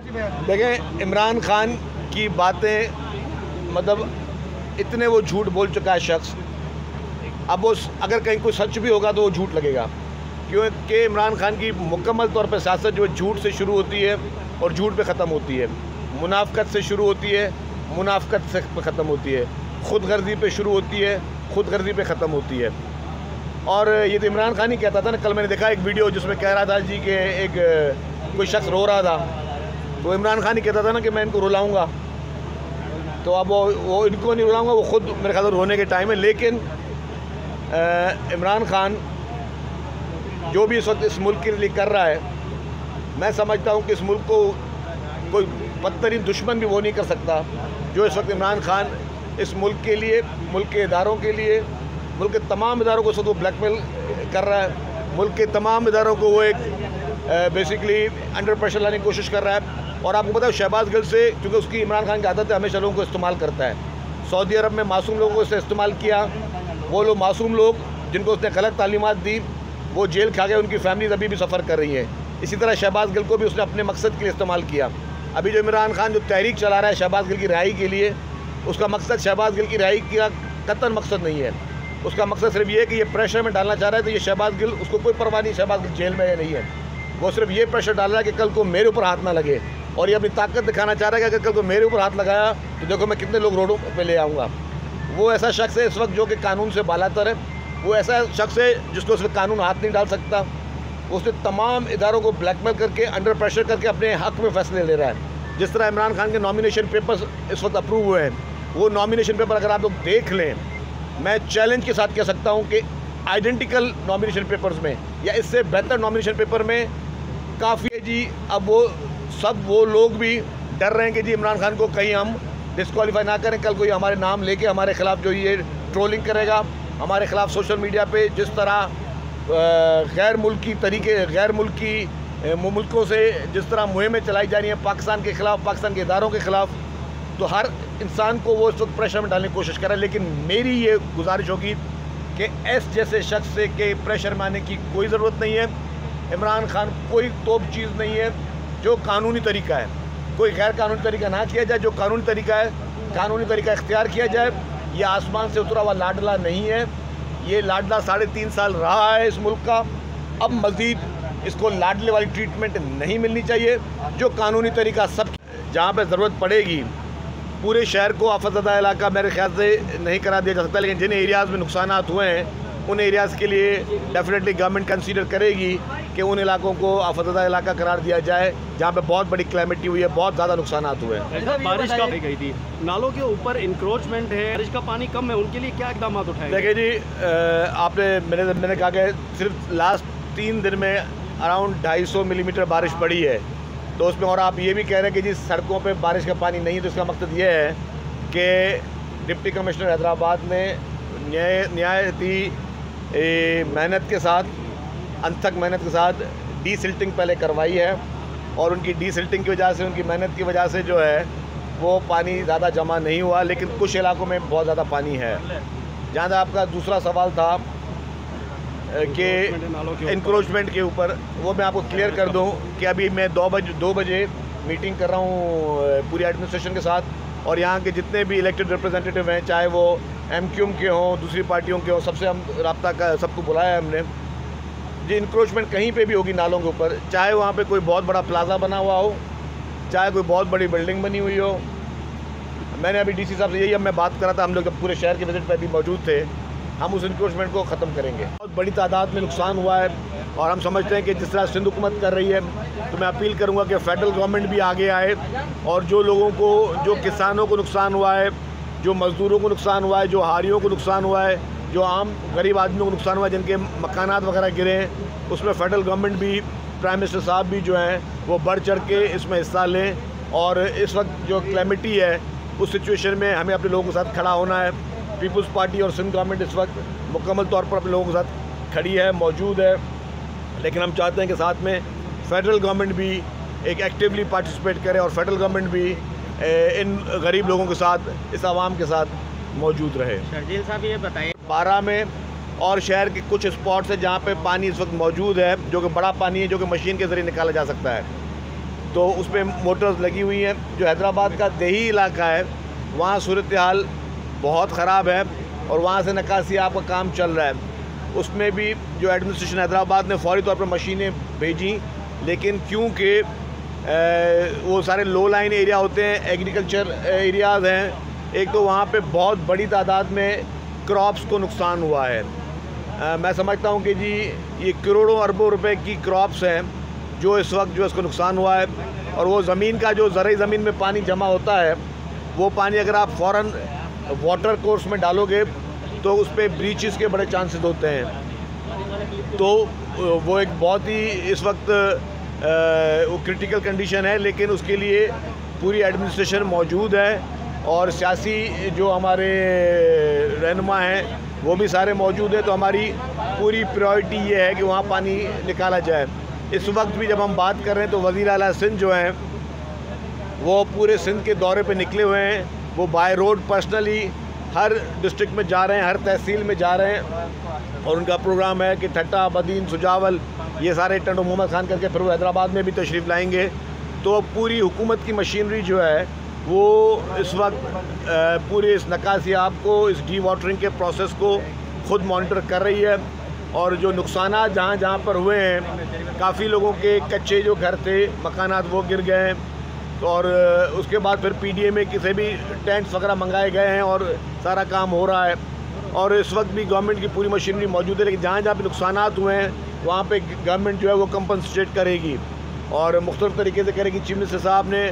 देखें, इमरान खान की बातें मतलब इतने वो झूठ बोल चुका है शख्स। अब वो अगर कहीं कोई सच भी होगा तो वो झूठ लगेगा, क्योंकि इमरान खान की मुकम्मल तौर पर सियासत जो झूठ से शुरू होती है और झूठ पे ख़त्म होती है, मुनाफ़क़त से शुरू होती है, मुनाफ़क़त से ख़त्म होती है, ख़ुदगर्ज़ी पे शुरू होती है, ख़ुदगर्ज़ी पे ख़त्म होती है। और ये तो इमरान खान ही कहता था ना। कल मैंने देखा एक वीडियो जिसमें कह रहा था जी कि एक कोई शख्स रो रहा था, तो इमरान खान ही कहता था ना कि मैं इनको रुलाऊंगा। तो अब वो इनको नहीं रुलाऊंगा, वो ख़ुद मेरे ख्याल रोने के टाइम है। लेकिन इमरान खान जो भी इस वक्त इस मुल्क के लिए कर रहा है, मैं समझता हूँ कि इस मुल्क को कोई बदतरीन दुश्मन भी वो नहीं कर सकता जो इस वक्त इमरान खान इस मुल्क के लिए, मुल्क के इदारों के लिए, मुल्क के तमाम इदारों को वो ब्लैकमेल कर रहा है। मुल्क के तमाम इदारों को वो एक बेसिकली अंडर प्रेशर लाने की कोशिश कर रहा है। और आपको पता है शहबाज गिल से, क्योंकि उसकी इमरान खान की आदत है हमेशा लोगों को इस्तेमाल करता है। सऊदी अरब में मासूम लोगों को इससे इस्तेमाल किया। वो लोग मासूम लोग जिनको उसने गलत तालीमात दी वो जेल खा गए, उनकी फैमिलीज अभी भी सफ़र कर रही हैं। इसी तरह शहबाज गिल को भी उसने अपने मकसद के लिए इस्तेमाल किया। अभी जो इमरान खान जो तहरीक चला रहा है शहबाज गिल की रिहाई के लिए, उसका मकसद शहबाज गिल की रिहाई का कतई मकसद नहीं है। उसका मकसद सिर्फ ये है कि ये प्रेशर में डालना चाह रहा है। तो ये शहबाज गिल, उसको कोई परवाह नहीं शहबाज गिल जेल में या नहीं है। वो सिर्फ ये प्रेशर डाल रहा है कि कल को मेरे ऊपर हाथ ना लगे, और ये अपनी ताकत दिखाना चाह रहा है कि अगर कल को मेरे ऊपर हाथ लगाया तो देखो मैं कितने लोग रोडों पे ले आऊँगा। वो ऐसा शख्स है इस वक्त जो कि कानून से बालातर है। वो ऐसा शख्स है जिसको उस वक्त कानून हाथ नहीं डाल सकता। उसने तमाम इदारों को ब्लैकमेल करके, अंडर प्रेशर करके अपने हक़ में फ़ैसले ले रहा है। जिस तरह इमरान खान के नॉमिनेशन पेपर्स इस वक्त अप्रूव हुए हैं, वो नॉमिनेशन पेपर अगर आप लोग देख लें, मैं चैलेंज के साथ कह सकता हूँ कि आइडेंटिकल नॉमिनेशन पेपर्स में या इससे बेहतर नॉमिनेशन पेपर में काफ़ी है जी। अब वो लोग भी डर रहे हैं कि जी इमरान खान को कहीं हम डिस्क्वालीफाई ना करें। कल कोई हमारे नाम लेके हमारे ख़िलाफ़ जो ये ट्रोलिंग करेगा, हमारे ख़िलाफ़ सोशल मीडिया पे जिस तरह गैर मुल्की मुल्कों से जिस तरह मुहिमें चलाई जा रही हैं पाकिस्तान के ख़िलाफ़, पाकिस्तान के इदारों के ख़िलाफ़, तो हर इंसान को वो इस वक्त प्रेशर में डालने की कोशिश कर रहा है। लेकिन मेरी ये गुजारिश होगी कि एस जैसे शख्स से के प्रेशर में आने की कोई ज़रूरत नहीं है। इमरान खान कोई तोप चीज़ नहीं है। जो कानूनी तरीका है, कोई गैर कानूनी तरीका ना किया जाए। जो कानूनी तरीका है, कानूनी तरीका इख्तियार किया जाए। ये आसमान से उतरा हुआ लाडला नहीं है। ये लाडला 3.5 साल रहा है इस मुल्क का। अब मज़ीद इसको लाडले वाली ट्रीटमेंट नहीं मिलनी चाहिए। जो कानूनी तरीका सब, जहाँ पे ज़रूरत पड़ेगी पूरे शहर को आफतज़दा इलाका मेरे ख्याल से नहीं करा दिया जा सकता। लेकिन जिन एरियाज़ में नुकसानात हुए हैं उन एरियाज़ के लिए डेफिनेटली गवर्नमेंट कंसीडर करेगी कि उन इलाकों को आफतज़दा इलाका करार दिया जाए जहाँ पे बहुत बड़ी क्लैमिटी हुई है, बहुत ज़्यादा नुकसानात हुए हैं। बारिश का गई थी, नालों के ऊपर इंक्रोचमेंट है, बारिश का पानी कम है, उनके लिए क्या इकदाम उठाए? देखिए जी, आपने मैंने कहा कि सिर्फ लास्ट 3 दिन में अराउंड 250 मिलीमीटर बारिश पड़ी है। तो उसमें और आप ये भी कह रहे हैं कि जी सड़कों पे बारिश का पानी नहीं है। तो इसका मकसद ये है कि डिप्टी कमिश्नर हैदराबाद ने न्यायती मेहनत के साथ, अनथक मेहनत के साथ डीसिल्टिंग पहले करवाई है। और उनकी डीसिल्टिंग की वजह से, उनकी मेहनत की वजह से जो है वो पानी ज़्यादा जमा नहीं हुआ। लेकिन कुछ इलाकों में बहुत ज़्यादा पानी है। जहाँ तक आपका दूसरा सवाल था कि इंक्रोचमेंट के ऊपर, वो मैं आपको क्लियर कर दूं कि अभी मैं 2 बजे मीटिंग कर रहा हूं पूरी एडमिनिस्ट्रेशन के साथ। और यहाँ के जितने भी इलेक्टेड रिप्रेजेंटेटिव हैं, चाहे वो MQM के हों, दूसरी पार्टियों के हों, सबसे हम रब्ता का सबको बुलाया है हमने। जी इंक्रोचमेंट कहीं पे भी होगी नालों के ऊपर, चाहे वहाँ पे कोई बहुत बड़ा प्लाजा बना हुआ हो, चाहे कोई बहुत बड़ी बिल्डिंग बनी हुई हो। मैंने अभी DC साहब से यही मैं बात करा था, हम लोग जब पूरे शहर के विजिट पर भी मौजूद थे। हम उस इंक्रोचमेंट को ख़त्म करेंगे। बहुत बड़ी तादाद में नुकसान हुआ है और हम समझते हैं कि जिस तरह सिंध हुकूमत कर रही है, तो मैं अपील करूंगा कि फेडरल गवर्नमेंट भी आगे आए और जो लोगों को, जो किसानों को नुकसान हुआ है, जो मज़दूरों को नुकसान हुआ है, जो हारियों को नुकसान हुआ है, जो आम गरीब आदमियों को नुकसान हुआ है, जिनके मकानात वगैरह गिरे हैं, उसमें फेडरल गवर्नमेंट भी, प्राइम मिनिस्टर साहब भी जो हैं वो बढ़ चढ़ के इसमें हिस्सा लें। और इस वक्त जो क्लैमिटी है उस सिचुएशन में हमें अपने लोगों के साथ खड़ा होना है। पीपल्स पार्टी और सिंध गवर्नमेंट इस वक्त मुकम्मल तौर पर अपने लोगों के साथ खड़ी है, मौजूद है। लेकिन हम चाहते हैं कि साथ में फेडरल गवर्नमेंट भी एक एक्टिवली पार्टिसिपेट करे और फेडरल गवर्नमेंट भी इन गरीब लोगों के साथ, इस आवाम के साथ मौजूद रहे। शर्जील साहब ये बताइए, 12 में और शहर के कुछ स्पॉट्स है जहाँ पे पानी इस वक्त मौजूद है, जो कि बड़ा पानी है, जो कि मशीन के ज़रिए निकाला जा सकता है। तो उसमें मोटर्स लगी हुई हैं। जो हैदराबाद का देही इलाका है वहाँ सूरत हाल बहुत ख़राब है और वहाँ से निकासी आपका काम चल रहा है। उसमें भी जो एडमिनिस्ट्रेशन हैदराबाद ने फौरी तौर पर मशीनें भेजी, लेकिन क्योंकि वो सारे लो लाइन एरिया होते हैं, एग्रीकल्चर एरियाज़ हैं, एक तो वहाँ पे बहुत बड़ी तादाद में क्रॉप्स को नुकसान हुआ है। मैं समझता हूँ कि जी ये करोड़ों अरबों रुपए की क्रॉप्स हैं जो इस वक्त जो इसको नुकसान हुआ है। और वो ज़मीन का जो ज़रई ज़मीन में पानी जमा होता है, वो पानी अगर आप फ़ौरन वाटर कोर्स में डालोगे तो उस पर ब्रीचेस के बड़े चांसेस होते हैं। तो वो एक बहुत ही इस वक्त वो क्रिटिकल कंडीशन है, लेकिन उसके लिए पूरी एडमिनिस्ट्रेशन मौजूद है और सियासी जो हमारे रहनुमा हैं वो भी सारे मौजूद हैं। तो हमारी पूरी प्रायोरिटी ये है कि वहाँ पानी निकाला जाए। इस वक्त भी जब हम बात कर रहे हैं तो वज़ीर आला सिंध जो हैं वो पूरे सिंध के दौरे पे निकले हुए हैं। वो by road personally her district में जा रहे हैं, हर तहसील में जा रहे हैं और उनका प्रोग्राम है कि ठट्टा, बदीन, सुजावल ये सारे टंडो मोहम्मद खान करके फिर वो हैदराबाद में भी तशरीफ़ लाएंगे। तो पूरी हुकूमत की मशीनरी जो है वो इस वक्त पूरे इस नकासियाब को, इस डी वाटरिंग के प्रोसेस को ख़ुद मॉनिटर कर रही है। और जो नुकसानात जहाँ जहाँ पर हुए हैं, काफ़ी लोगों के कच्चे जो घर थे, मकानात, वो गिर गए हैं। तो और उसके बाद फिर पीडीए में किसी भी टेंट्स वगैरह मंगाए गए हैं और सारा काम हो रहा है। और इस वक्त भी गवर्नमेंट की पूरी मशीनरी मौजूद है, लेकिन जहाँ जहाँ पे नुकसानात हुए हैं वहाँ पे गवर्नमेंट जो है वो कंपनसेट करेगी और मुख्तलिफ तरीके से करेगी। चीफ मिनिस्टर साहब ने